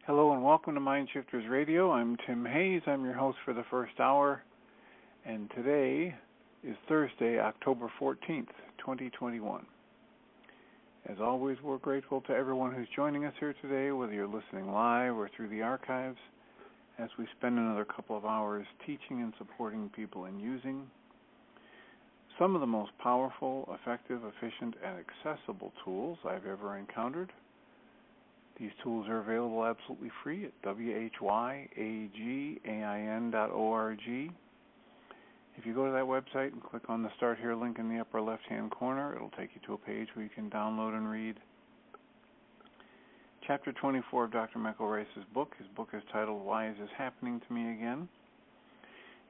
Hello and welcome to Mindshifters Radio. I'm Tim Hayes. I'm your host for the first hour, and today is Thursday, October 14th, 2021. As always, we're grateful to everyone who's joining us here today, whether you're listening live or through the archives, as we spend another couple of hours teaching and supporting people in using some of the most powerful, effective, efficient, and accessible tools I've ever encountered. These tools are available absolutely free at whyagain.org. If you go to that website and click on the Start Here link in the upper left-hand corner, it'll take you to a page where you can download and read Chapter 24 of Dr. Michael Rice's book. His book is titled, Why Is This Happening to Me Again?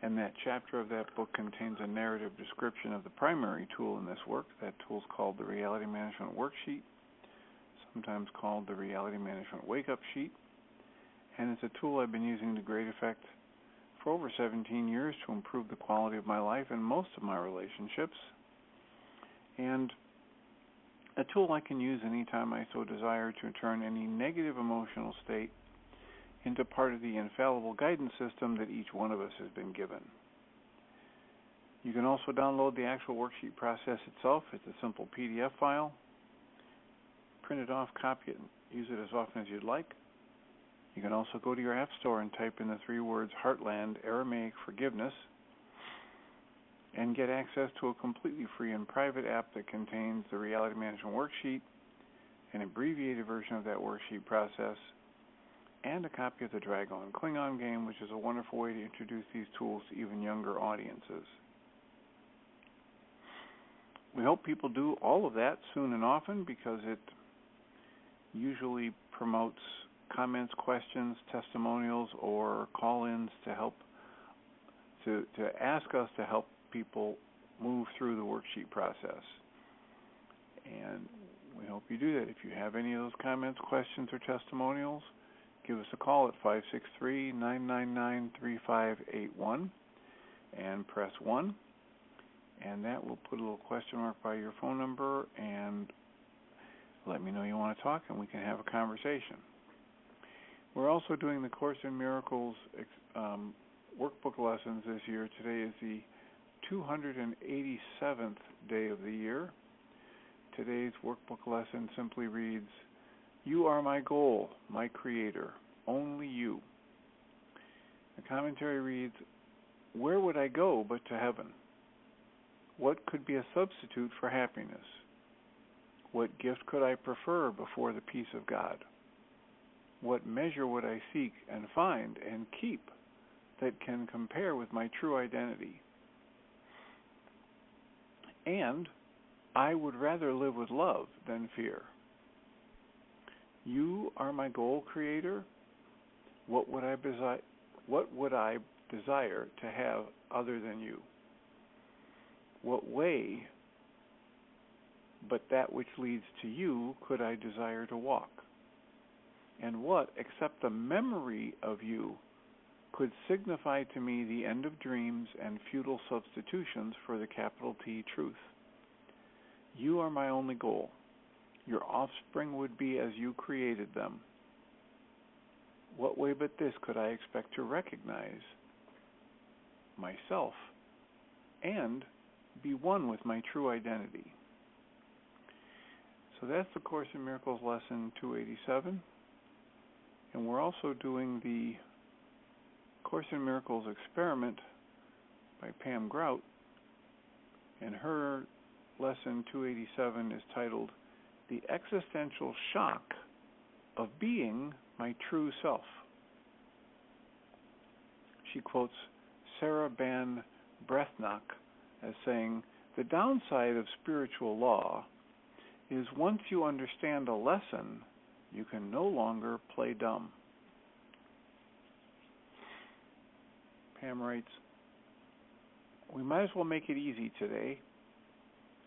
And that chapter of that book contains a narrative description of the primary tool in this work. That tool is called the Reality Management Worksheet, sometimes called the Reality Management Wake-Up Sheet, and it's a tool I've been using to great effect for over 17 years to improve the quality of my life and most of my relationships, and a tool I can use anytime I so desire to turn any negative emotional state into part of the infallible guidance system that each one of us has been given. You can also download the actual worksheet process itself. It's a simple PDF file. Print it off, copy it, and use it as often as you'd like. You can also go to your App Store and type in the three words Heartland Aramaic Forgiveness and get access to a completely free and private app that contains the Reality Management Worksheet, an abbreviated version of that worksheet process, and a copy of the Dragon Klingon game, which is a wonderful way to introduce these tools to even younger audiences. We hope people do all of that soon and often because it usually promotes comments, questions, testimonials, or call-ins to help to ask us to help people move through the worksheet process. And we hope you do that. If you have any of those comments, questions, or testimonials, give us a call at 563-999-3581 and press 1. And that will put a little question mark by your phone number and let me know you want to talk, and we can have a conversation. We're also doing the Course in Miracles workbook lessons this year. Today is the 287th day of the year. Today's workbook lesson simply reads, You are my goal, my creator, only you. The commentary reads, Where would I go but to heaven? What could be a substitute for happiness? What gift could I prefer before the peace of God? What measure would I seek and find and keep that can compare with my true identity? And I would rather live with love than fear. You are my goal, Creator. What would I desire to have other than you? What way but that which leads to you could I desire to walk? And what, except the memory of you, could signify to me the end of dreams and futile substitutions for the capital T truth? You are my only goal. Your offspring would be as you created them. What way but this could I expect to recognize myself and be one with my true identity? So that's the Course in Miracles lesson 287. And we're also doing the Course in Miracles experiment by Pam Grout. And her lesson 287 is titled The Existential Shock of Being My True Self. She quotes Sarah Ban Breathnock as saying, The downside of spiritual law is once you understand a lesson, you can no longer play dumb. Pam writes, We might as well make it easy today.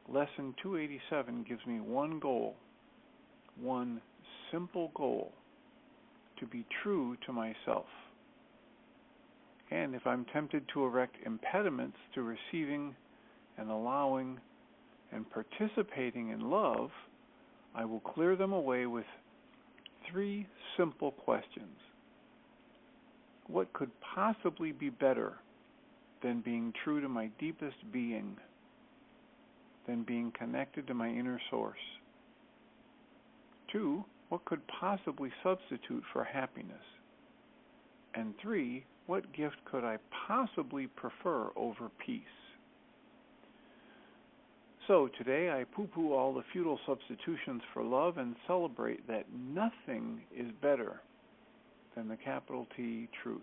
Lesson 287 gives me one goal, one simple goal, to be true to myself. And if I'm tempted to erect impediments to receiving and allowing and participating in love, I will clear them away with 3 simple questions. What could possibly be better than being true to my deepest being, than being connected to my inner source? 2, what could possibly substitute for happiness? And 3, what gift could I possibly prefer over peace? So today I poo-poo all the futile substitutions for love and celebrate that nothing is better than the capital T truth.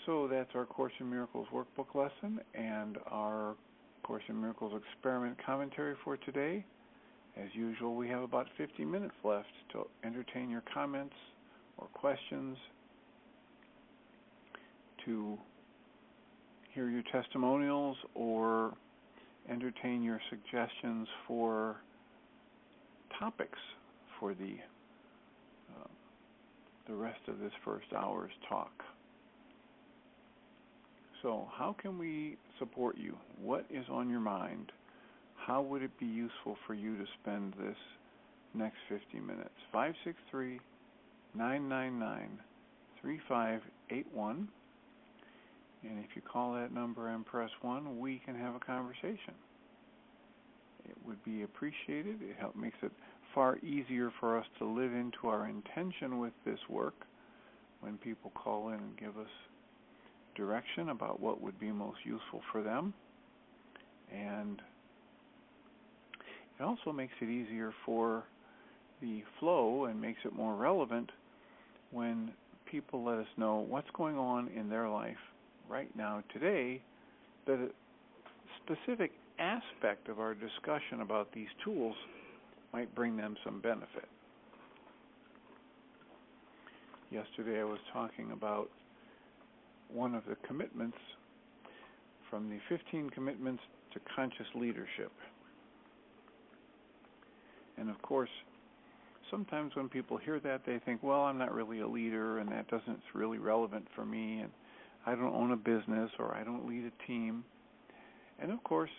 So that's our Course in Miracles workbook lesson and our Course in Miracles experiment commentary for today. As usual, we have about 50 minutes left to entertain your comments or questions, to hear your testimonials, or entertain your suggestions for topics for the rest of this first hour's talk. So how can we support you? What is on your mind? How would it be useful for you to spend this next 50 minutes? 563-999-3581. And if you call that number and press 1, we can have a conversation. It would be appreciated. It makes it far easier for us to live into our intention with this work when people call in and give us direction about what would be most useful for them. And it also makes it easier for the flow and makes it more relevant when people let us know what's going on in their life right now today, that a specific aspect of our discussion about these tools might bring them some benefit. Yesterday I was talking about one of the commitments from the 15 commitments to conscious leadership. And of course, sometimes when people hear that, they think, well, I'm not really a leader, and that doesn't really relevant for me, and I don't own a business, or I don't lead a team. And of course,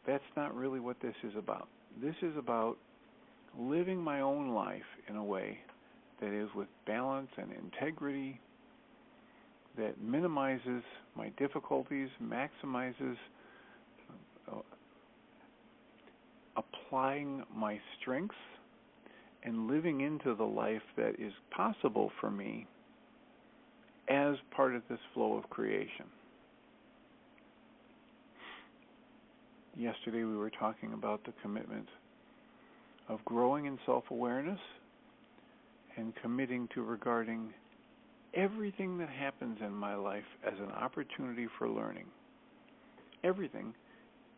that's not really what this is about. This is about living my own life in a way that is with balance and integrity, that minimizes my difficulties, maximizes applying my strengths, and living into the life that is possible for me as part of this flow of creation. Yesterday we were talking about the commitment of growing in self-awareness and committing to regarding everything that happens in my life as an opportunity for learning. Everything,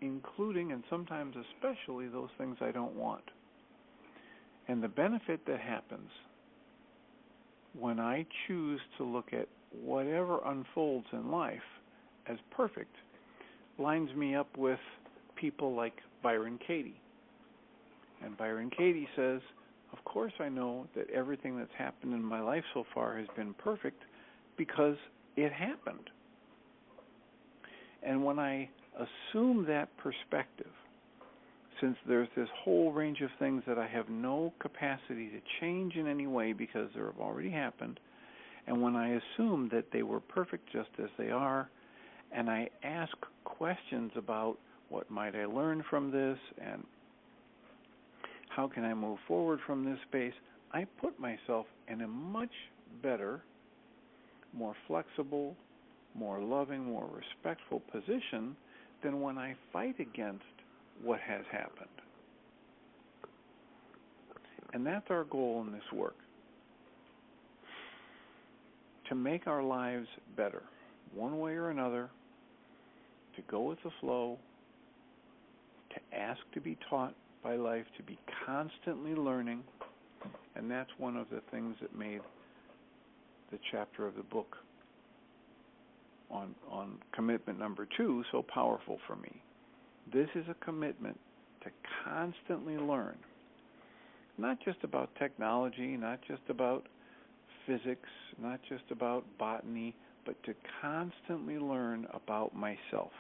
including and sometimes especially those things I don't want. And the benefit that happens when I choose to look at whatever unfolds in life as perfect lines me up with people like Byron Katie. And Byron Katie says, of course I know that everything that's happened in my life so far has been perfect because it happened. And when I assume that perspective, since there's this whole range of things that I have no capacity to change in any way because they have already happened, and when I assume that they were perfect just as they are, and I ask questions about what might I learn from this, and how can I move forward from this space, I put myself in a much better, more flexible, more loving, more respectful position than when I fight against what has happened. And that's our goal in this work, to make our lives better, one way or another, to go with the flow, to ask to be taught by life, to be constantly learning. And that's one of the things that made the chapter of the book on commitment number 2 so powerful for me. This is a commitment to constantly learn, not just about technology, not just about physics, not just about botany, but to constantly learn about myself,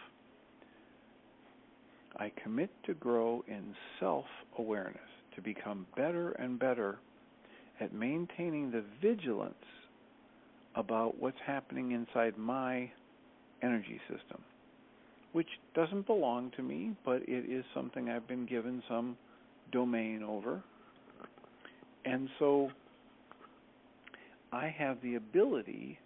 I commit to grow in self-awareness, to become better and better at maintaining the vigilance about what's happening inside my energy system, which doesn't belong to me, but it is something I've been given some domain over. And so I have the ability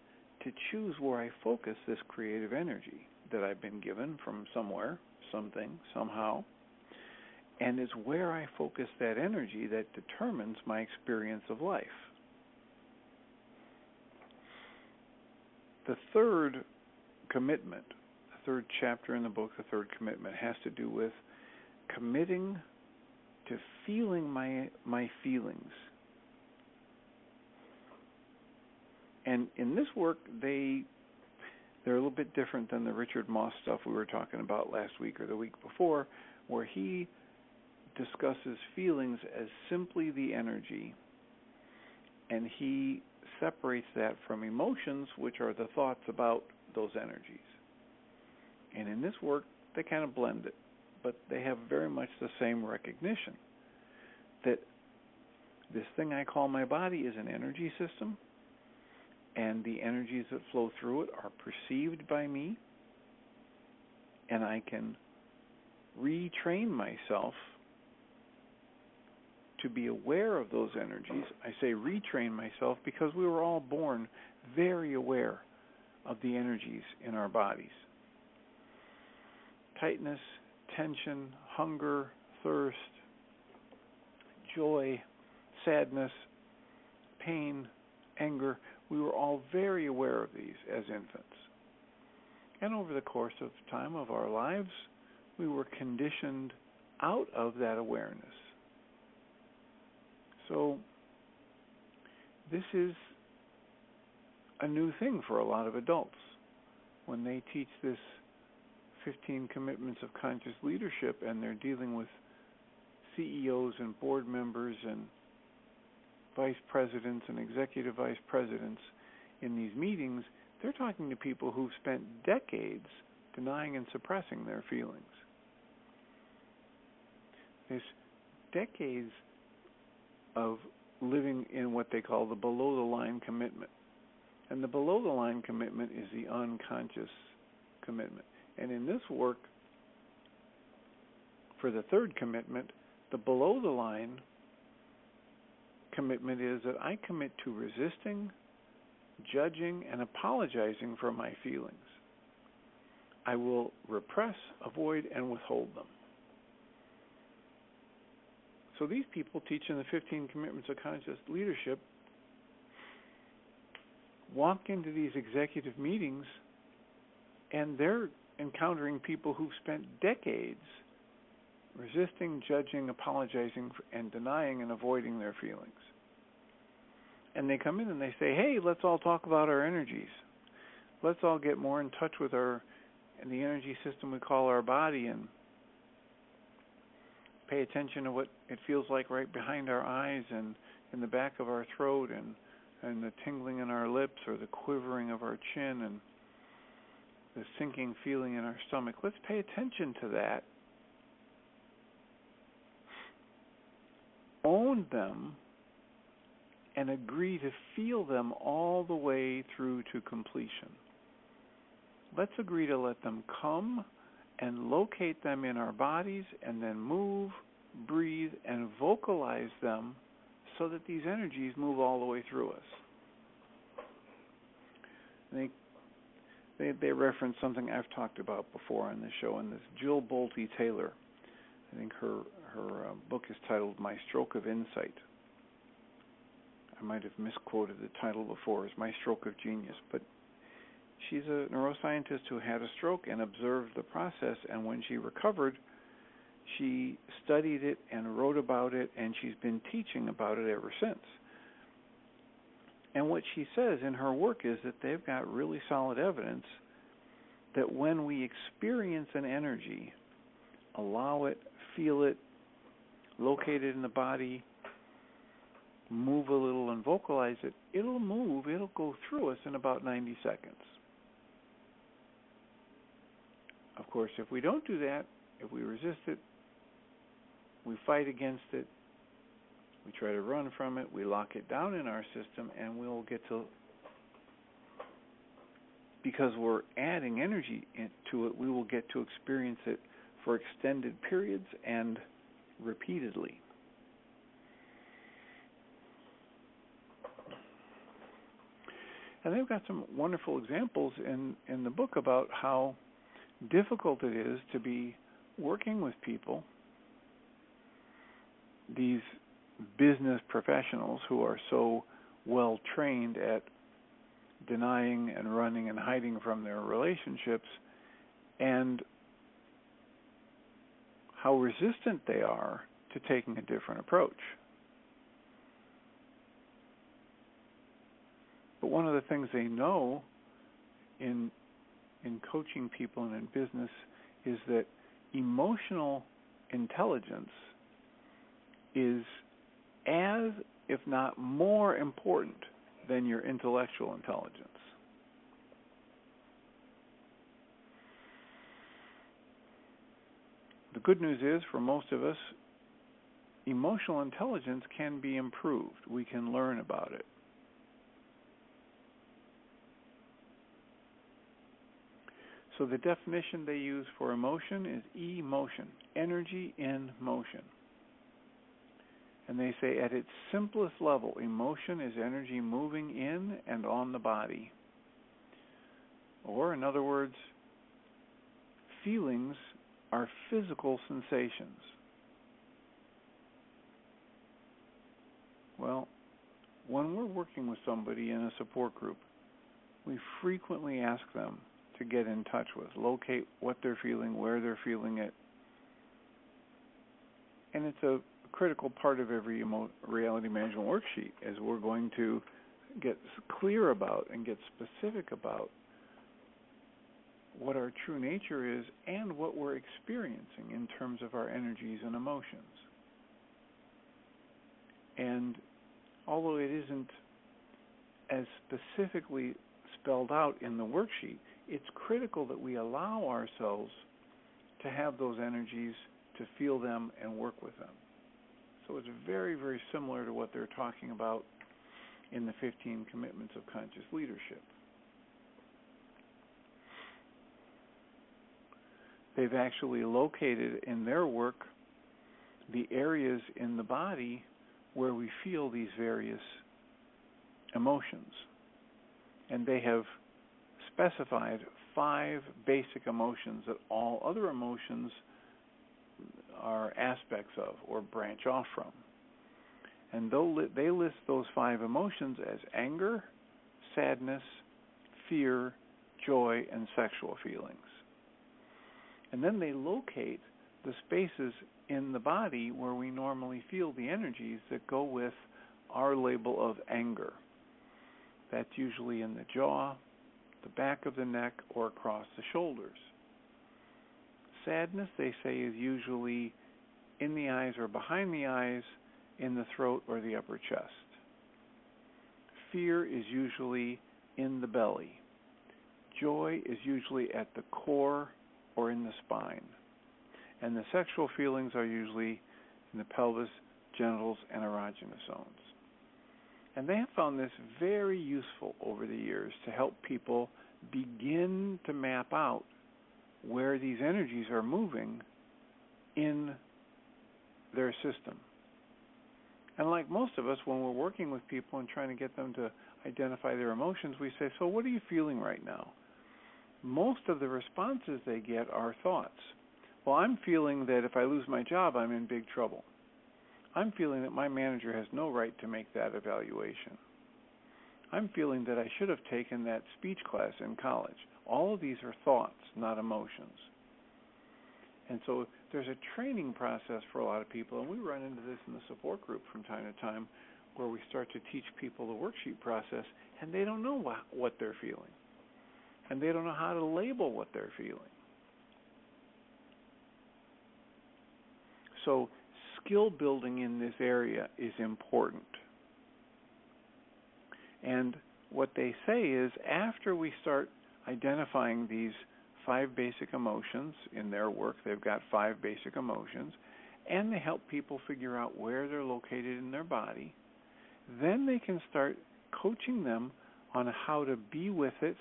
to choose where I focus this creative energy that I've been given from somewhere, something, somehow. And it's where I focus that energy that determines my experience of life. The third commitment, the third chapter in the book, the third commitment, has to do with committing to feeling my feelings. And in this work, they're a little bit different than the Richard Moss stuff we were talking about last week or the week before, where he discusses feelings as simply the energy, and he separates that from emotions, which are the thoughts about those energies. And in this work, they kind of blend it, but they have very much the same recognition that this thing I call my body is an energy system, and the energies that flow through it are perceived by me, and I can retrain myself to be aware of those energies. I say retrain myself because we were all born very aware of the energies in our bodies. Tightness, tension, hunger, thirst, joy, sadness, pain, anger. We were all very aware of these as infants. And over the course of time of our lives, we were conditioned out of that awareness. So this is a new thing for a lot of adults. When they teach this 15 commitments of conscious leadership and they're dealing with CEOs and board members and vice presidents and executive vice presidents in these meetings, they're talking to people who've spent decades denying and suppressing their feelings. There's decades of living in what they call the below-the-line commitment. And the below-the-line commitment is the unconscious commitment. And in this work, for the third commitment, the below-the-line commitment is that I commit to resisting, judging, and apologizing for my feelings. I will repress, avoid, and withhold them. So these people teaching the 15 commitments of conscious leadership walk into these executive meetings and they're encountering people who've spent decades resisting, judging, apologizing, and denying and avoiding their feelings. And they come in and they say, hey, let's all talk about our energies. Let's all get more in touch with the energy system we call our body and pay attention to what it feels like right behind our eyes and in the back of our throat and the tingling in our lips or the quivering of our chin and the sinking feeling in our stomach. Let's pay attention to that. Own them and agree to feel them all the way through to completion. Let's agree to let them come and locate them in our bodies and then move, breathe, and vocalize them so that these energies move all the way through us. They reference something I've talked about before on this show, and this Jill Bolte Taylor. I think her book is titled My Stroke of Insight. I might have misquoted the title before as My Stroke of Genius, but she's a neuroscientist who had a stroke and observed the process, and when she recovered, she studied it and wrote about it, and she's been teaching about it ever since. And what she says in her work is that they've got really solid evidence that when we experience an energy, allow it, feel it, locate it in the body, move a little and vocalize it, it'll move, it'll go through us in about 90 seconds. Of course, if we don't do that, If we resist it, we fight against it, we try to run from it, we lock it down in our system, and we'll get to, because we're adding energy to it, we will get to experience it for extended periods and repeatedly. And they've got some wonderful examples in the book about how difficult it is to be working with people, these business professionals who are so well trained at denying and running and hiding from their relationships, and how resistant they are to taking a different approach. But one of the things they know in coaching people and in business is that emotional intelligence is as, if not more important than your intellectual intelligence. The good news is, for most of us, emotional intelligence can be improved. We can learn about it. So the definition they use for emotion is emotion, energy in motion. And they say at its simplest level, emotion is energy moving in and on the body. Or, in other words, feelings are physical sensations. Well, when we're working with somebody in a support group, we frequently ask them to get in touch with, locate what they're feeling, where they're feeling it. And it's a critical part of every reality management worksheet, as we're going to get clear about and get specific about what our true nature is and what we're experiencing in terms of our energies and emotions. And although it isn't as specifically spelled out in the worksheet, it's critical that we allow ourselves to have those energies, to feel them and work with them. So it's very, very similar to what they're talking about in the 15 Commitments of Conscious Leadership. They've actually located in their work the areas in the body where we feel these various emotions. And they have specified 5 basic emotions that all other emotions are aspects of or branch off from. And they list those 5 emotions as anger, sadness, fear, joy, and sexual feelings. And then they locate the spaces in the body where we normally feel the energies that go with our label of anger. That's usually in the jaw, the back of the neck, or across the shoulders. Sadness, they say, is usually in the eyes or behind the eyes, in the throat or the upper chest. Fear is usually in the belly. Joy is usually at the core or in the spine. And the sexual feelings are usually in the pelvis, genitals, and erogenous zones. And they have found this very useful over the years to help people begin to map out where these energies are moving in their system. And like most of us, when we're working with people and trying to get them to identify their emotions, we say, so what are you feeling right now? Most of the responses they get are thoughts. Well, I'm feeling that if I lose my job, I'm in big trouble. I'm feeling that my manager has no right to make that evaluation. I'm feeling that I should have taken that speech class in college. All of these are thoughts, not emotions. And so there's a training process for a lot of people, and we run into this in the support group from time to time, where we start to teach people the worksheet process, and they don't know what they're feeling. And they don't know how to label what they're feeling. So skill building in this area is important. And what they say is, after we start identifying these 5 basic emotions in their work. They've got 5 basic emotions, and they help people figure out where they're located in their body. Then they can start coaching them on how to be with it,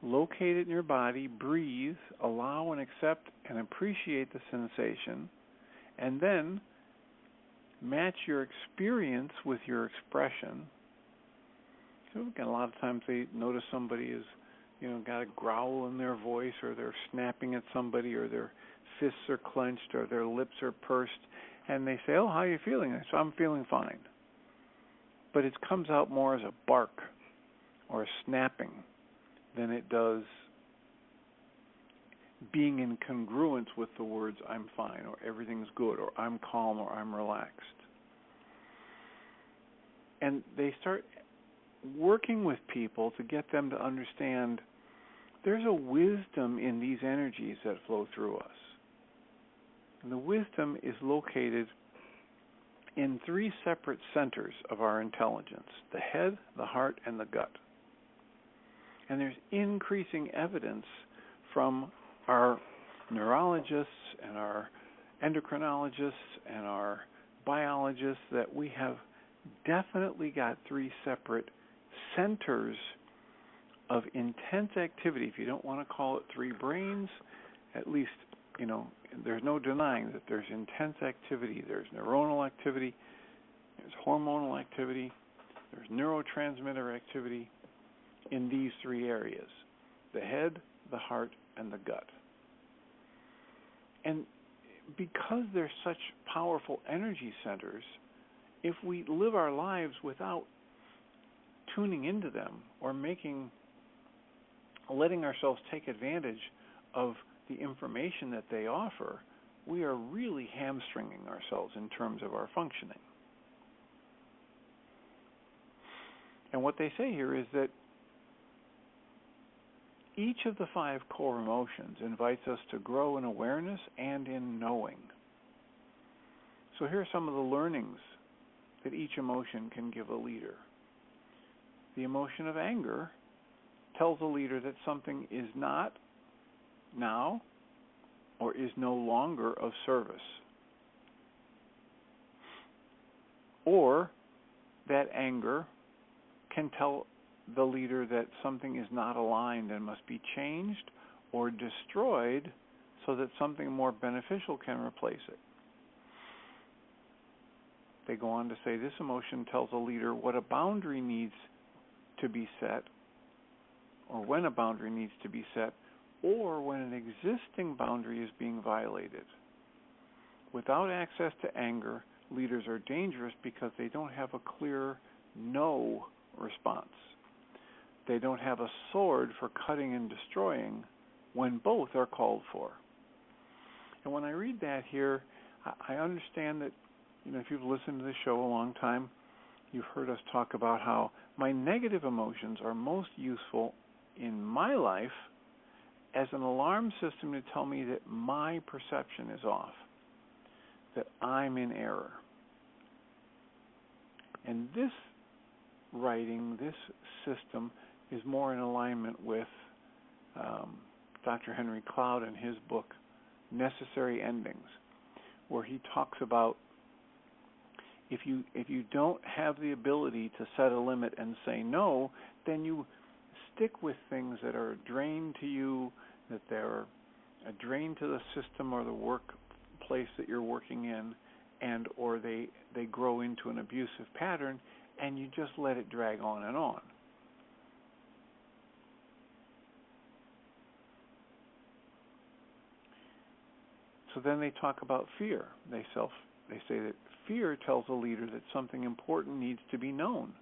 locate it in your body, breathe, allow and accept and appreciate the sensation, and then match your experience with your expression. So again, a lot of times they notice somebody is, got a growl in their voice, or they're snapping at somebody, or their fists are clenched, or their lips are pursed, and they say, "Oh, how are you feeling?" I say, "I'm feeling fine." But it comes out more as a bark or a snapping than it does being in congruence with the words "I'm fine," or "everything's good," or "I'm calm," or "I'm relaxed." And they start working with people to get them to understand there's a wisdom in these energies that flow through us. And the wisdom is located in 3 separate centers of our intelligence: the head, the heart, and the gut. And there's increasing evidence from our neurologists and our endocrinologists and our biologists that we have definitely got 3 separate centers of intense activity. If you don't want to call it 3 brains, at least, there's no denying that there's intense activity. There's neuronal activity, there's hormonal activity, there's neurotransmitter activity in these 3 areas: the head, the heart, and the gut. And because they're such powerful energy centers, if we live our lives without tuning into them or letting ourselves take advantage of the information that they offer, we are really hamstringing ourselves in terms of our functioning. And what they say here is that each of the 5 core emotions invites us to grow in awareness and in knowing. So here are some of the learnings that each emotion can give a leader. The emotion of anger tells a leader that something is not now or is no longer of service, or that anger can tell the leader that something is not aligned and must be changed or destroyed so that something more beneficial can replace it. They go on to say this emotion tells a leader what a boundary needs to be set, or when a boundary needs to be set, or when an existing boundary is being violated. Without access to anger, leaders are dangerous because they don't have a clear no response. They don't have a sword for cutting and destroying when both are called for. And when I read that here, I understand that, if you've listened to the show a long time, you've heard us talk about how my negative emotions are most useful in my life as an alarm system to tell me that my perception is off, that I'm in error. And this writing, this system, is more in alignment with Dr. Henry Cloud and his book, Necessary Endings, where he talks about if you don't have the ability to set a limit and say no, then you stick with things that are a drain to you, that they're a drain to the system or the workplace that you're working in, or they grow into an abusive pattern, and you just let it drag on and on. So then they talk about fear. They say that fear tells a leader that something important needs to be known.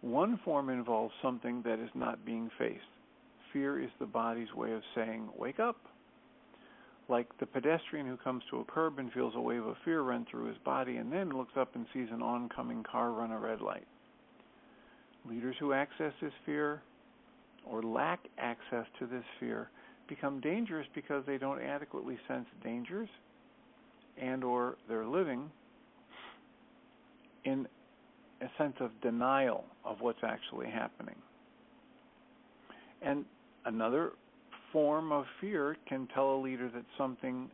One form involves something that is not being faced. Fear is the body's way of saying, wake up. Like the pedestrian who comes to a curb and feels a wave of fear run through his body and then looks up and sees an oncoming car run a red light. Leaders who access this fear or lack access to this fear become dangerous because they don't adequately sense dangers and or they're living in a sense of denial of what's actually happening. And another form of fear can tell a leader that something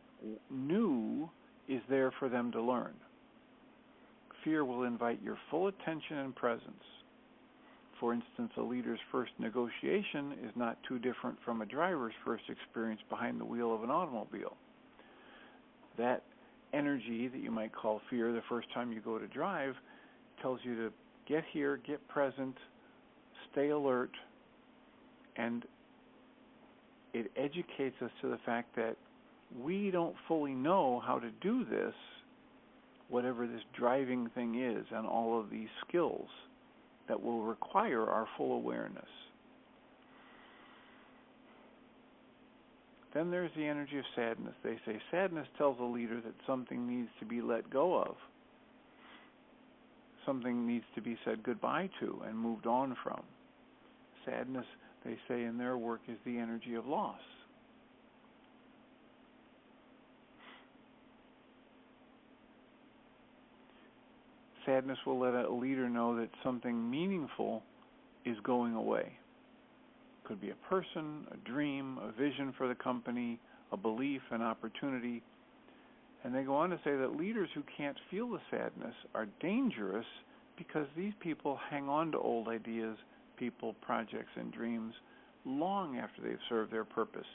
new is there for them to learn. Fear will invite your full attention and presence. For instance, a leader's first negotiation is not too different from a driver's first experience behind the wheel of an automobile. That energy that you might call fear the first time you go to drive tells you to get here, get present, stay alert, and it educates us to the fact that we don't fully know how to do this, whatever this driving thing is, and all of these skills that will require our full awareness. Then there's the energy of sadness. They say sadness tells a leader that something needs to be let go of. Something needs to be said goodbye to and moved on from. Sadness, they say in their work, is the energy of loss. Sadness will let a leader know that something meaningful is going away. It could be a person, a dream, a vision for the company, a belief, an opportunity. And they go on to say that leaders who can't feel the sadness are dangerous because these people hang on to old ideas, people, projects, and dreams long after they've served their purpose,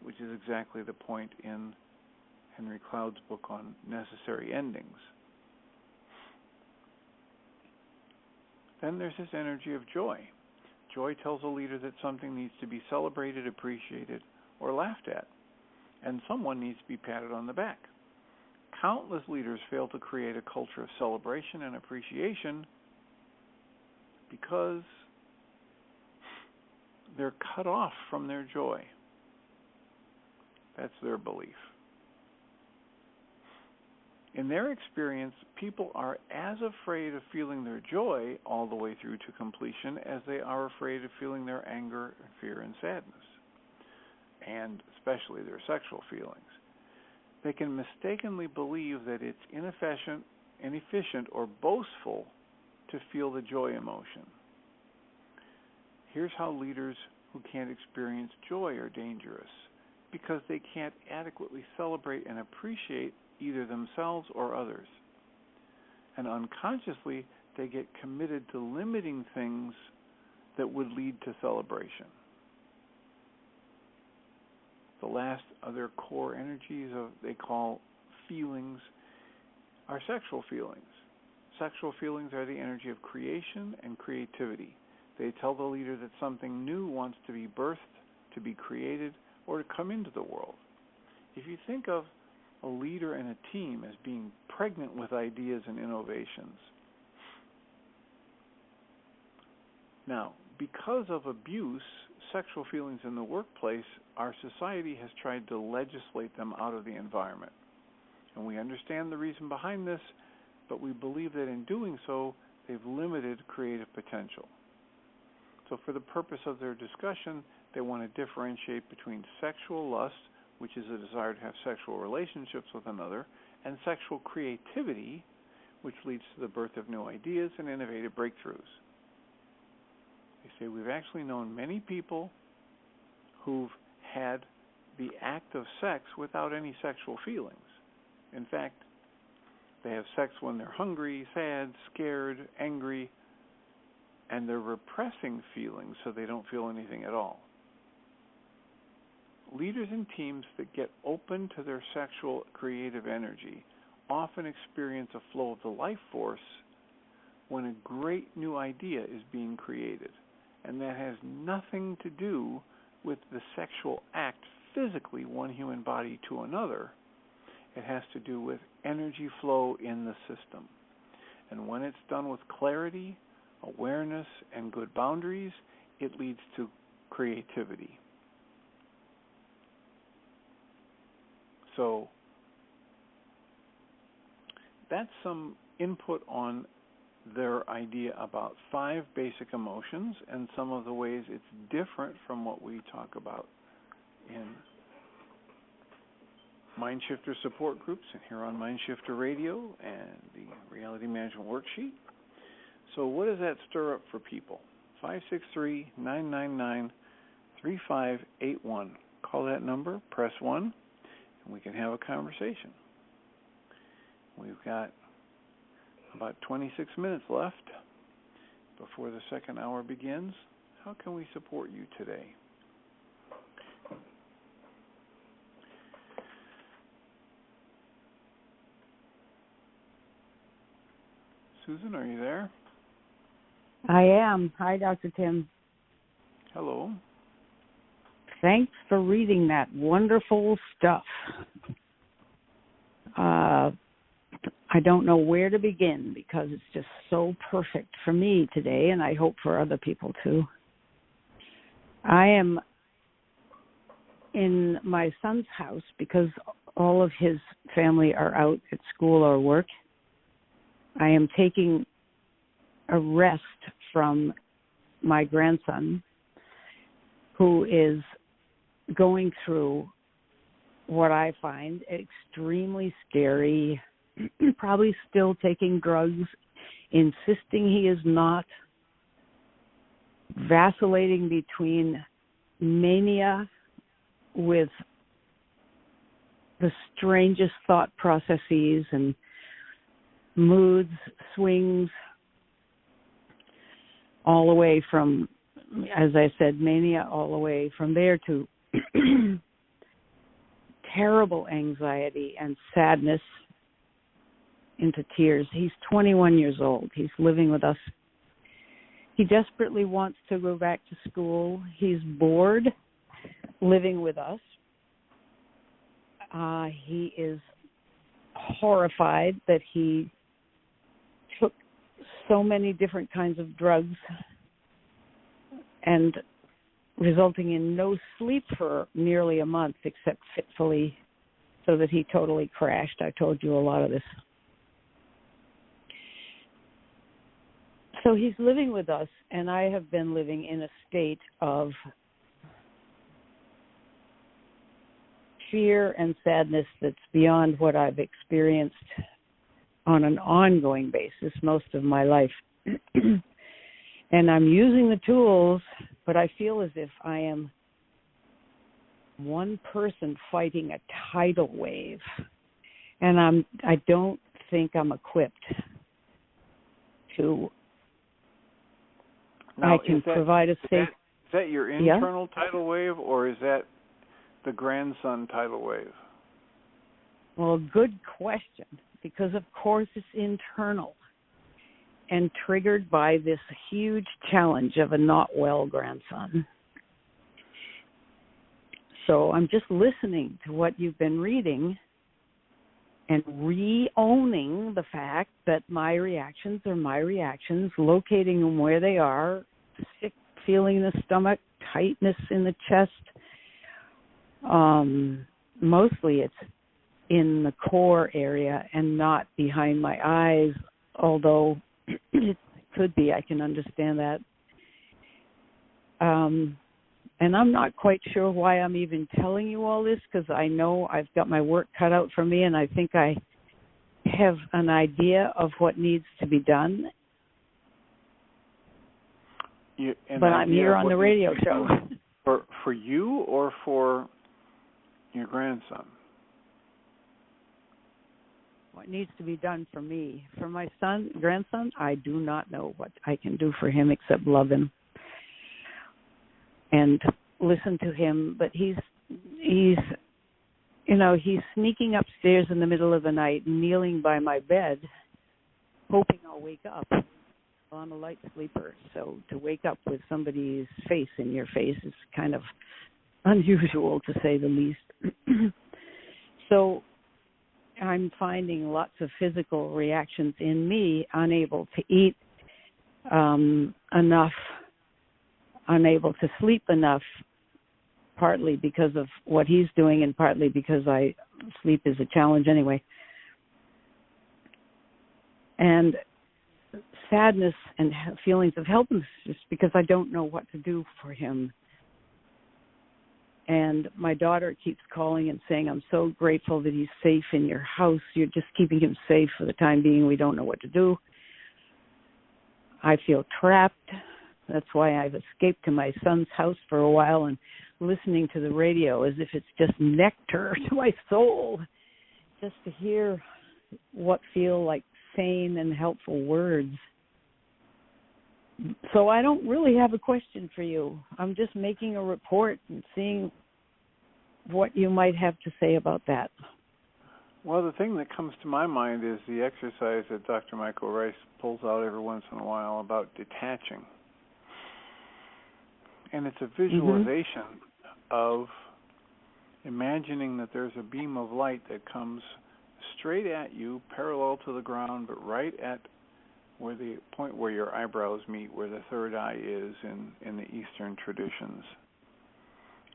which is exactly the point in Henry Cloud's book on necessary endings. Then there's this energy of joy. Joy tells a leader that something needs to be celebrated, appreciated, or laughed at, and someone needs to be patted on the back. Countless leaders fail to create a culture of celebration and appreciation because they're cut off from their joy. That's their belief. In their experience, people are as afraid of feeling their joy all the way through to completion as they are afraid of feeling their anger, fear, and sadness, and especially their sexual feelings. They can mistakenly believe that it's inefficient, or boastful to feel the joy emotion. Here's how leaders who can't experience joy are dangerous, because they can't adequately celebrate and appreciate either themselves or others. And unconsciously, they get committed to limiting things that would lead to celebration. The last of their core energies they call feelings are sexual feelings. Sexual feelings are the energy of creation and creativity. They tell the leader that something new wants to be birthed, to be created, or to come into the world. If you think of a leader and a team as being pregnant with ideas and innovations. Now, because of abuse, sexual feelings in the workplace, our society has tried to legislate them out of the environment. And we understand the reason behind this, but we believe that in doing so, they've limited creative potential. So for the purpose of their discussion, they want to differentiate between sexual lust, which is a desire to have sexual relationships with another, and sexual creativity, which leads to the birth of new ideas and innovative breakthroughs. They say we've actually known many people who've had the act of sex without any sexual feelings. In fact, they have sex when they're hungry, sad, scared, angry, and they're repressing feelings so they don't feel anything at all. Leaders and teams that get open to their sexual creative energy often experience a flow of the life force when a great new idea is being created. And that has nothing to do with the sexual act physically, one human body to another. It has to do with energy flow in the system. And when it's done with clarity, awareness, and good boundaries, it leads to creativity. So that's some input on their idea about 5 basic emotions and some of the ways it's different from what we talk about in Mindshifter support groups and here on Mindshifter Radio and the Reality Management Worksheet. So what does that stir up for people? 563-999-3581. call that number, press 1, and we can have a conversation. We've got about 26 minutes left before the second hour begins. How can we support you today? Susan, are you there? I am. Hi, Dr. Tim. Hello. Thanks for reading that wonderful stuff. I don't know where to begin because it's just so perfect for me today, and I hope for other people too. I am in my son's house because all of his family are out at school or work. I am taking a rest from my grandson, who is going through what I find extremely scary, probably still taking drugs, insisting he is not, vacillating between mania with the strangest thought processes and moods, swings, all the way from, as I said, mania, all the way from there to terrible anxiety and sadness into tears. He's 21 years old. He's living with us. He desperately wants to go back to school. He's bored living with us. He is horrified that he took so many different kinds of drugs and resulting in no sleep for nearly a month except fitfully, so that he totally crashed. I told you a lot of this. So he's living with us, and I have been living in a state of fear and sadness that's beyond what I've experienced on an ongoing basis most of my life. And I'm using the tools, but I feel as if I am one person fighting a tidal wave. And I don't think I'm equipped to. Now, I can provide a safe. Is that your internal tidal wave, or is that the grandson tidal wave? Well, good question, because of course it's internal and triggered by this huge challenge of a not well grandson. So I'm just listening to what you've been reading and re-owning the fact that my reactions are my reactions, locating them where they are, sick feeling in the stomach, tightness in the chest. Mostly it's in the core area and not behind my eyes, although it could be. I can understand that. And I'm not quite sure why I'm even telling you all this, because I know I've got my work cut out for me, and I think I have an idea of what needs to be done. But I'm here on the radio show. For you or for your grandson? What needs to be done for me? For my grandson, I do not know what I can do for him except love him and listen to him. But he's sneaking upstairs in the middle of the night, kneeling by my bed, hoping I'll wake up. Well, I'm a light sleeper, so to wake up with somebody's face in your face is kind of unusual, to say the least. So I'm finding lots of physical reactions in me, unable to eat enough, unable to sleep enough, partly because of what he's doing and partly because sleep is a challenge anyway. And sadness and feelings of helplessness because I don't know what to do for him. And my daughter keeps calling and saying, I'm so grateful that he's safe in your house. You're just keeping him safe for the time being. We don't know what to do. I feel trapped. That's why I've escaped to my son's house for a while and listening to the radio as if it's just nectar to my soul, just to hear what feel like sane and helpful words. So I don't really have a question for you. I'm just making a report and seeing what you might have to say about that. Well, the thing that comes to my mind is the exercise that Dr. Michael Rice pulls out every once in a while about detaching. And it's a visualization of imagining that there's a beam of light that comes straight at you, parallel to the ground, but right at where the point where your eyebrows meet, where the third eye is in the Eastern traditions.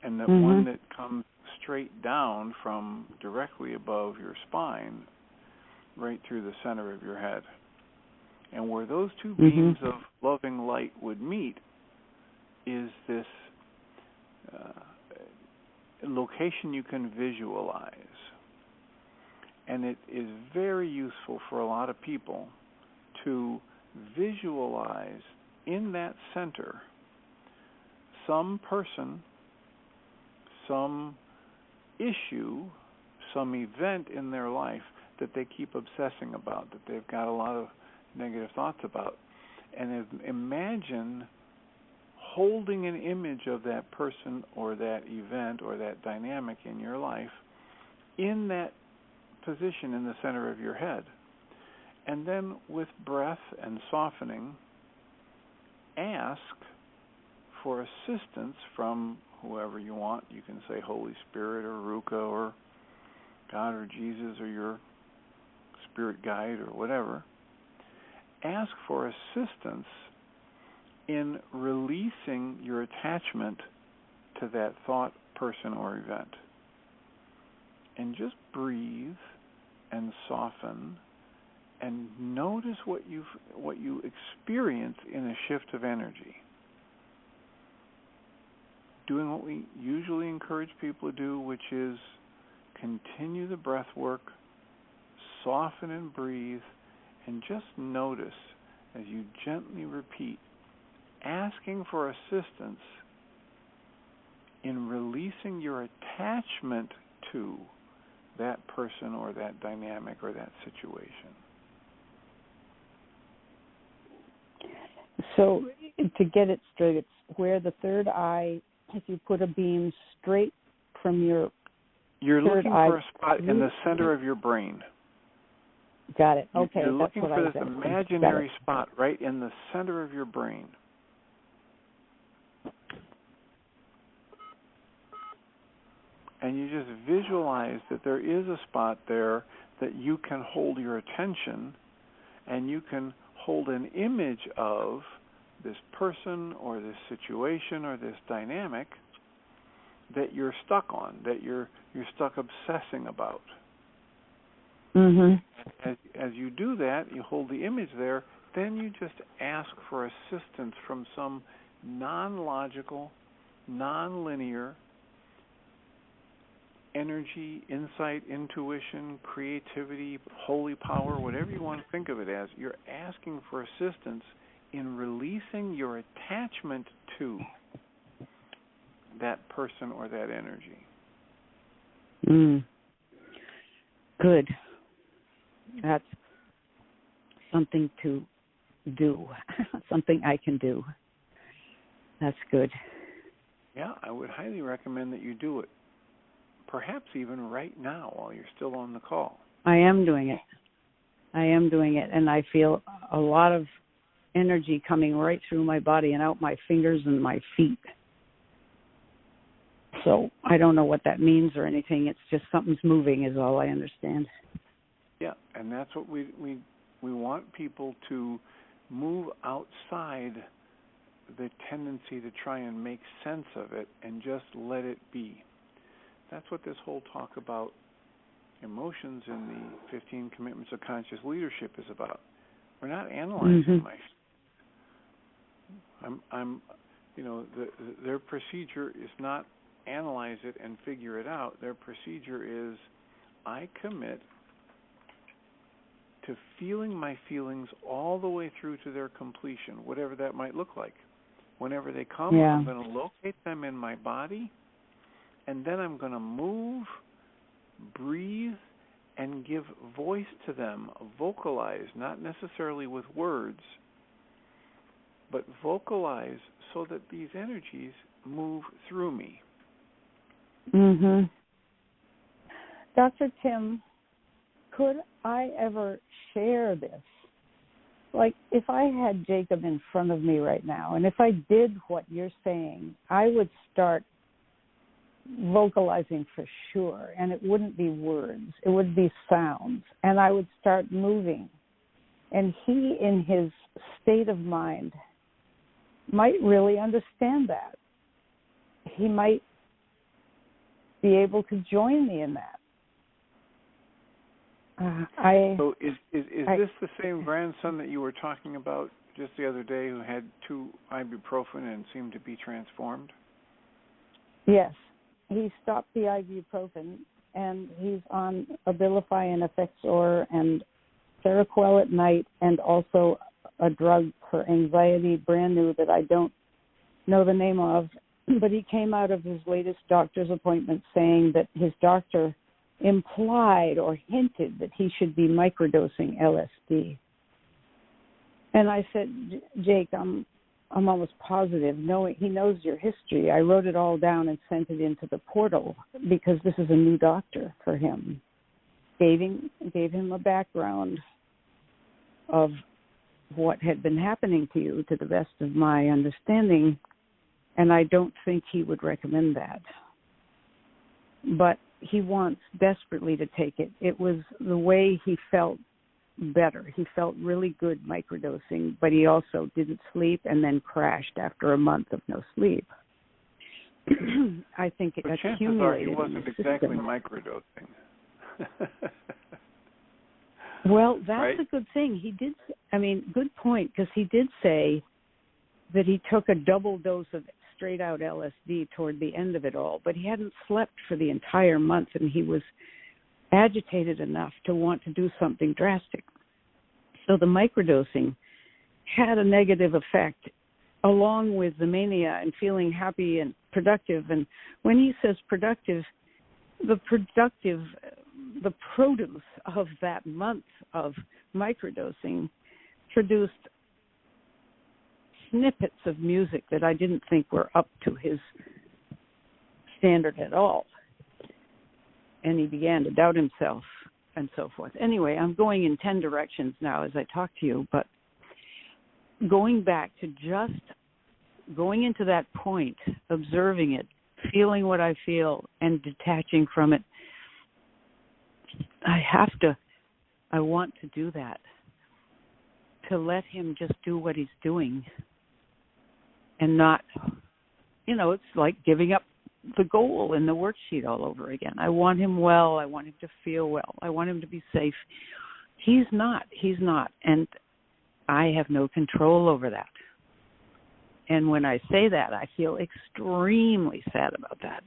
And that one that comes straight down from directly above your spine, right through the center of your head. And where those two beams of loving light would meet is this location you can visualize. And it is very useful for a lot of people to visualize in that center some person, some issue, some event in their life that they keep obsessing about, that they've got a lot of negative thoughts about. And imagine holding an image of that person or that event or that dynamic in your life in that position in the center of your head. And then with breath and softening, ask for assistance from whoever you want. You can say Holy Spirit or Ruka or God or Jesus or your spirit guide or whatever. Ask for assistance in releasing your attachment to that thought, person, or event. And just breathe and soften and notice what you experience in a shift of energy. Doing what we usually encourage people to do, which is continue the breath work, soften and breathe, and just notice as you gently repeat, asking for assistance in releasing your attachment to that person or that dynamic or that situation. So to get it straight, it's where the third eye, if you put a beam straight from your You're third looking eye, for a spot in the center of your brain. Got it. Okay, You're that's looking what for I was this asking. imaginary spot right in the center of your brain. And you just visualize that there is a spot there that you can hold your attention, and you can hold an image of this person or this situation or this dynamic that you're stuck on, that you're stuck obsessing about. As you do that, you hold the image there, then you just ask for assistance from some non-logical, non-linear energy, insight, intuition, creativity, holy power, whatever you want to think of it as. You're asking for assistance in releasing your attachment to that person or that energy. Good. That's something to do, something I can do. That's good. Yeah, I would highly recommend that you do it. Perhaps even right now while you're still on the call. I am doing it, and I feel a lot of energy coming right through my body and out my fingers and my feet. So I don't know what that means or anything. It's just something's moving is all I understand. Yeah, and that's what we want people to move outside the tendency to try and make sense of it and just let it be. That's what this whole talk about emotions in the 15 Commitments of Conscious Leadership is about. We're not analyzing my. Their procedure is not analyze it and figure it out. Their procedure is, I commit to feeling my feelings all the way through to their completion, whatever that might look like. Whenever they come, I'm going to locate them in my body, and then I'm going to move, breathe, and give voice to them, vocalize, not necessarily with words, but vocalize so that these energies move through me. Mhm. Dr. Tim, could I ever share this? Like, if I had Jacob in front of me right now, and if I did what you're saying, I would start vocalizing for sure, and it wouldn't be words, it would be sounds, and I would start moving. And he, in his state of mind, might really understand that. He might be able to join me in that. So is this the same grandson that you were talking about just the other day who had 2 ibuprofen and seemed to be transformed? Yes. He stopped the ibuprofen, and he's on Abilify and Effexor and Seroquel at night, and also a drug for anxiety, brand new, that I don't know the name of. But he came out of his latest doctor's appointment saying that his doctor implied or hinted that he should be microdosing LSD. And I said, Jake, I'm almost positive, knowing he knows your history. I wrote it all down and sent it into the portal because this is a new doctor for him. Gave him a background of what had been happening to you to the best of my understanding, and I don't think he would recommend that. But he wants desperately to take it. It was the way he felt better. He felt really good microdosing, but he also didn't sleep and then crashed after a month of no sleep. I think it but accumulated. Chances are he wasn't in the exactly system. microdosing. Well, that's right? a good thing. He did. I mean, good point, because he did say that he took a double dose of straight out LSD toward the end of it all, but he hadn't slept for the entire month, and he was agitated enough to want to do something drastic. So the microdosing had a negative effect, along with the mania and feeling happy and productive. And when he says productive, the produce of that month of microdosing produced snippets of music that I didn't think were up to his standard at all. And he began to doubt himself and so forth. Anyway, I'm going in 10 directions now as I talk to you, but going back to just going into that point, observing it, feeling what I feel, and detaching from it, I want to do that, to let him just do what he's doing and not, it's like giving up the goal in the worksheet all over again. I want him well. I want him to feel well. I want him to be safe. He's not. And I have no control over that. And when I say that, I feel extremely sad about that.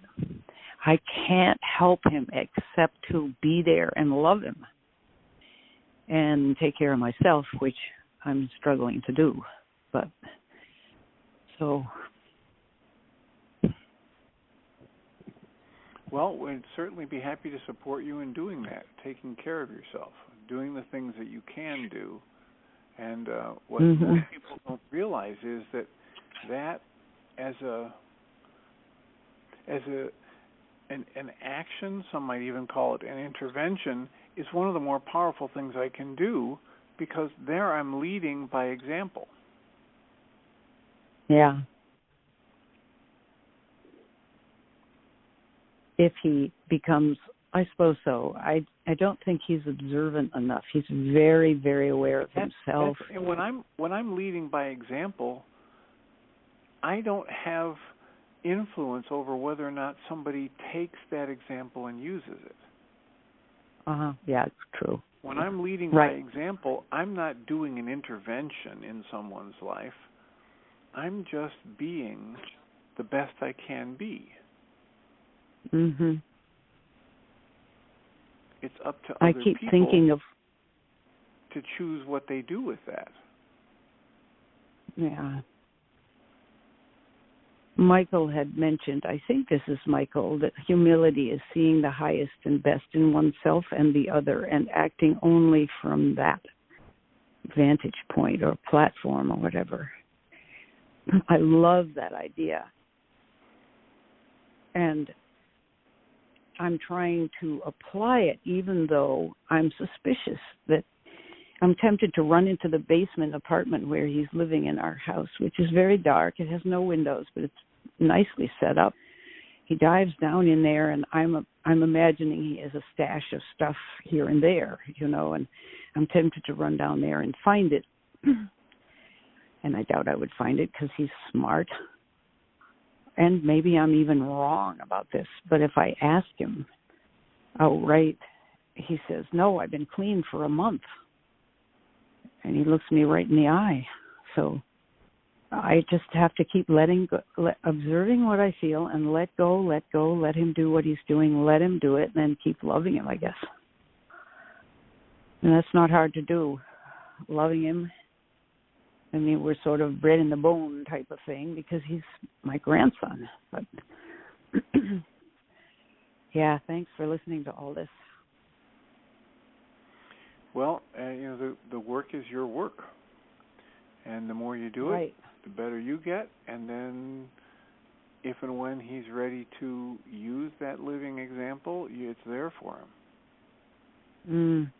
I can't help him except to be there and love him and take care of myself, which I'm struggling to do. But so... Well, we'd certainly be happy to support you in doing that, taking care of yourself, doing the things that you can do. And what most people don't realize is that as an action, some might even call it an intervention, is one of the more powerful things I can do, because there I'm leading by example. Yeah. If he becomes, I suppose so. I don't think he's observant enough. He's very, very aware of himself. And when I'm leading by example, I don't have influence over whether or not somebody takes that example and uses it. Yeah, it's true. When I'm leading by example, I'm not doing an intervention in someone's life. I'm just being the best I can be. Mm-hmm. It's up to other people thinking of to choose what they do with that. Yeah. Michael had mentioned, I think this is Michael, that humility is seeing the highest and best in oneself and the other and acting only from that vantage point or platform or whatever. I love that idea. And I'm trying to apply it, even though I'm suspicious that I'm tempted to run into the basement apartment where he's living in our house, which is very dark. It has no windows, but it's nicely set up. He dives down in there, and I'm imagining he has a stash of stuff here and there, and I'm tempted to run down there and find it. And I doubt I would find it because he's smart. And maybe I'm even wrong about this, but if I ask him outright, he says, no, I've been clean for a month. And he looks me right in the eye. So I just have to keep observing what I feel and let go, let him do what he's doing, let him do it, and then keep loving him, I guess. And that's not hard to do, loving him. I mean, we're sort of bred in the bone type of thing because he's my grandson. But yeah, thanks for listening to all this. Well, the work is your work, and the more you do right. it, the better you get. And then, if and when he's ready to use that living example, it's there for him.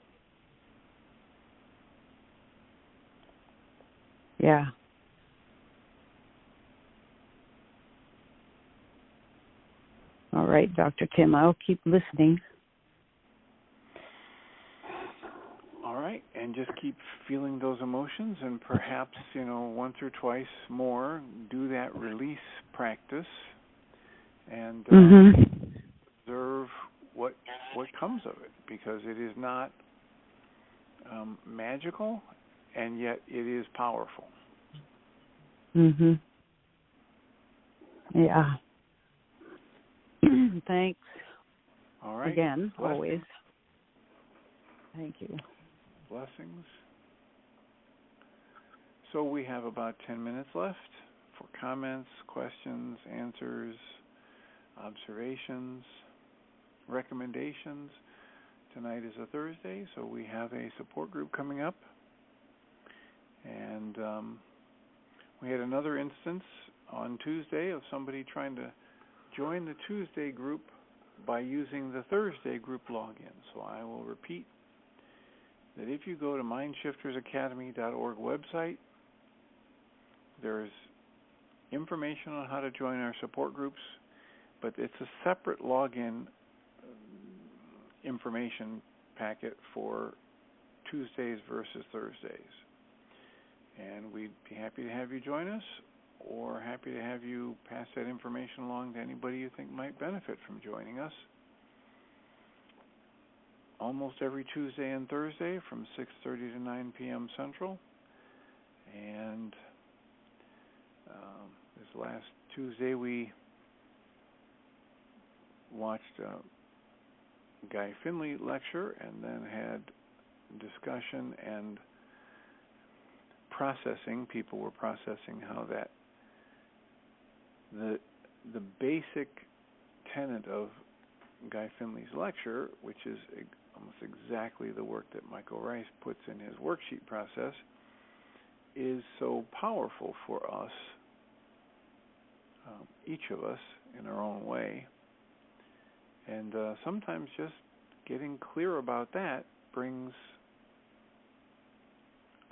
Yeah. All right, Dr. Tim, I'll keep listening. All right, and just keep feeling those emotions, and perhaps, once or twice more, do that release practice and observe what comes of it, because it is not magical, and yet it is powerful. Yeah. Thanks. All right. Again, Blessings. always. Thank you. Blessings. So we have about 10 minutes left for comments, questions, answers, observations, recommendations. Tonight is a Thursday, so we have a support group coming up. And we had another instance on Tuesday of somebody trying to join the Tuesday group by using the Thursday group login. So I will repeat that if you go to mindshiftersacademy.org website, there's information on how to join our support groups, but it's a separate login information packet for Tuesdays versus Thursdays. And we'd be happy to have you join us, or happy to have you pass that information along to anybody you think might benefit from joining us. Almost every Tuesday and Thursday from 6:30 to 9 p.m. Central. And this last Tuesday we watched Guy Finley lecture and then had discussion and processing. People were processing how that the basic tenet of Guy Finley's lecture, which is almost exactly the work that Michael Rice puts in his worksheet process, is so powerful for us, each of us in our own way. And sometimes just getting clear about that brings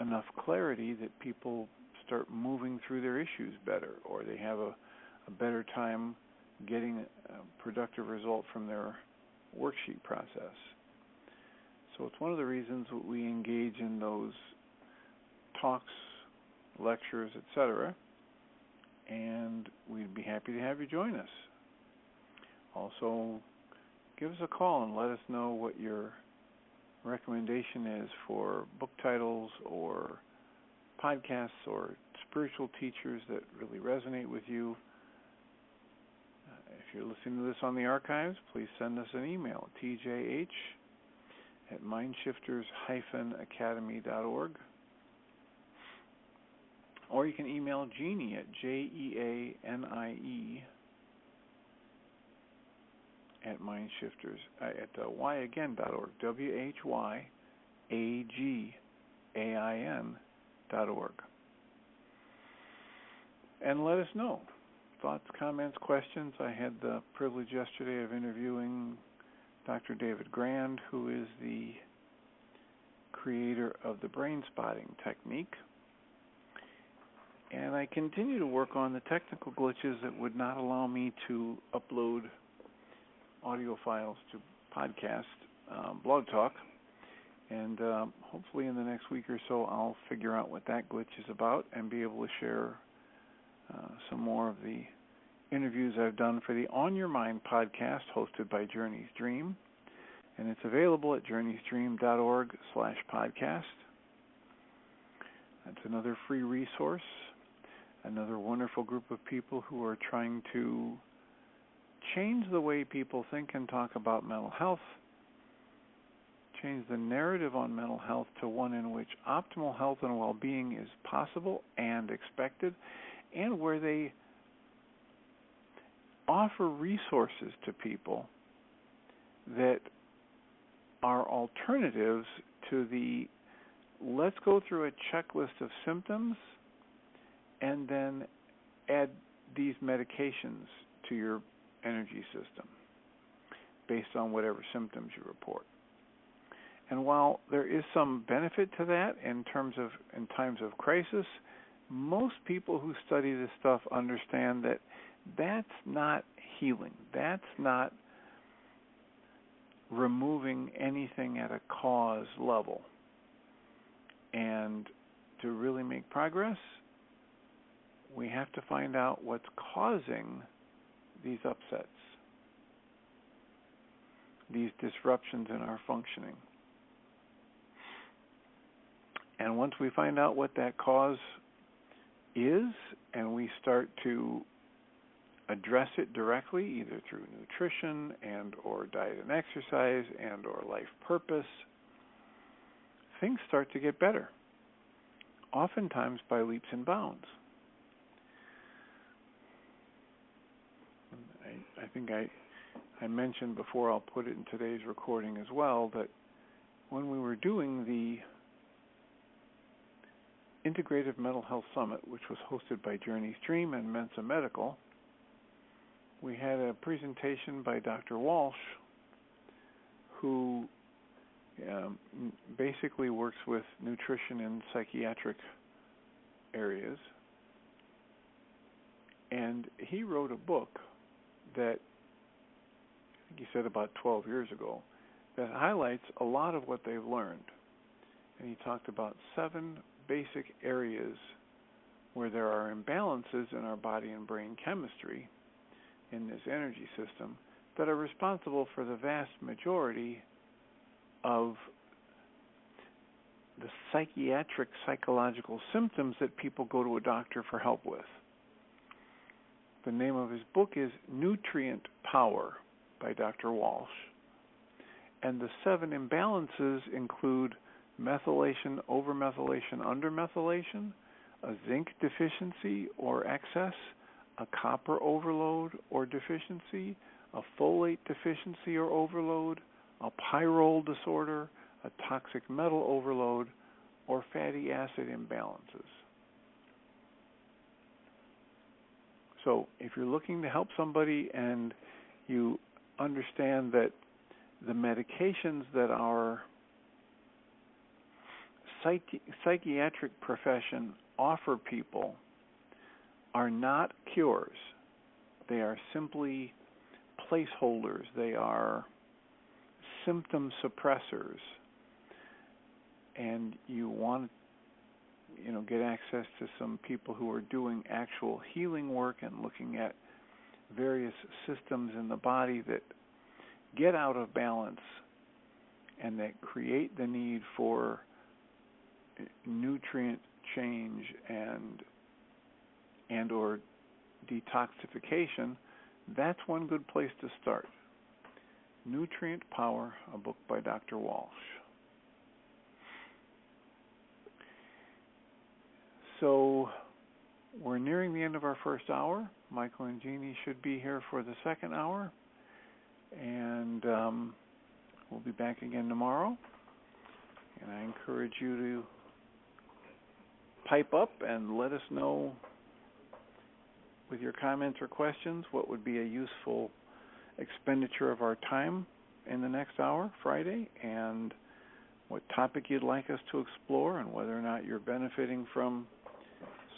enough clarity that people start moving through their issues better, or they have a better time getting a productive result from their worksheet process. So it's one of the reasons that we engage in those talks, lectures, etc., and we'd be happy to have you join us. Also, give us a call and let us know what your recommendation is for book titles or podcasts or spiritual teachers that really resonate with you. If you're listening to this on the archives, please send us an email, tjh@mindshifters-academy.org. Or you can email Jeanie at JEANIE at Mindshifters at whyagain.org, WHYAGAIN.org. And let us know. Thoughts, comments, questions. I had the privilege yesterday of interviewing Dr. David Grand, who is the creator of the brain spotting technique. And I continue to work on the technical glitches that would not allow me to upload audio files to podcast Blog Talk. And hopefully in the next week or so I'll figure out what that glitch is about and be able to share some more of the interviews I've done for the On Your Mind podcast hosted by Journeys Dream. And it's available at journeysdream.org/podcast. That's another free resource, another wonderful group of people who are trying to change the way people think and talk about mental health, change the narrative on mental health to one in which optimal health and well-being is possible and expected, and where they offer resources to people that are alternatives to the let's go through a checklist of symptoms and then add these medications to your energy system based on whatever symptoms you report. And while there is some benefit to that in times of crisis, most people who study this stuff understand that that's not healing. That's not removing anything at a cause level. And to really make progress, we have to find out what's causing these upsets, these disruptions in our functioning. And once we find out what that cause is, and we start to address it directly, either through nutrition and or diet and exercise and or life purpose, things start to get better, oftentimes by leaps and bounds. I think I mentioned before, I'll put it in today's recording as well, that when we were doing the Integrative Mental Health Summit, which was hosted by Journeys Dream and Mensa Medical, we had a presentation by Dr. Walsh, who basically works with nutrition in psychiatric areas. And he wrote a book that, I think he said about 12 years ago, that highlights a lot of what they've learned. And he talked about 7 basic areas where there are imbalances in our body and brain chemistry in this energy system that are responsible for the vast majority of the psychological symptoms that people go to a doctor for help with. The name of his book is Nutrient Power by Dr. Walsh. And the 7 imbalances include methylation, overmethylation, undermethylation, a zinc deficiency or excess, a copper overload or deficiency, a folate deficiency or overload, a pyrrole disorder, a toxic metal overload, or fatty acid imbalances. So if you're looking to help somebody and you understand that the medications that our psychiatric profession offer people are not cures. They are simply placeholders. They are symptom suppressors. And you want to, get access to some people who are doing actual healing work and looking at various systems in the body that get out of balance and that create the need for nutrient change and or detoxification, that's one good place to start. Nutrient Power, a book by Dr. Walsh. So we're nearing the end of our first hour. Michael and Jeannie should be here for the second hour. And we'll be back again tomorrow. And I encourage you to pipe up and let us know with your comments or questions what would be a useful expenditure of our time in the next hour, Friday, and what topic you'd like us to explore, and whether or not you're benefiting from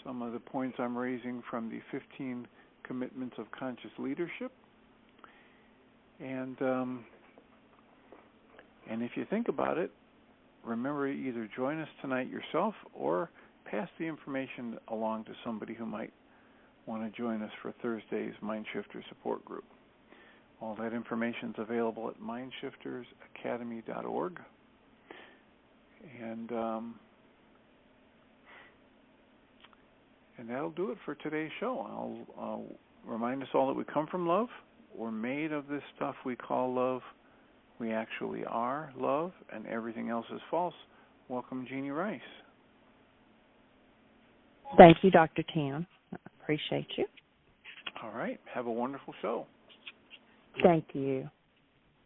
some of the points I'm raising from the 15 commitments of conscious leadership. And if you think about it, remember to either join us tonight yourself or pass the information along to somebody who might want to join us for Thursday's Mindshifter support group. All that information is available at mindshiftersacademy.org. And that'll do it for today's show. I'll remind us all that we come from love. We're made of this stuff we call love. We actually are love, and everything else is false. Welcome, Jeannie Rice. Thank you, Dr. Tam. I appreciate you. All right. Have a wonderful show. Thank you.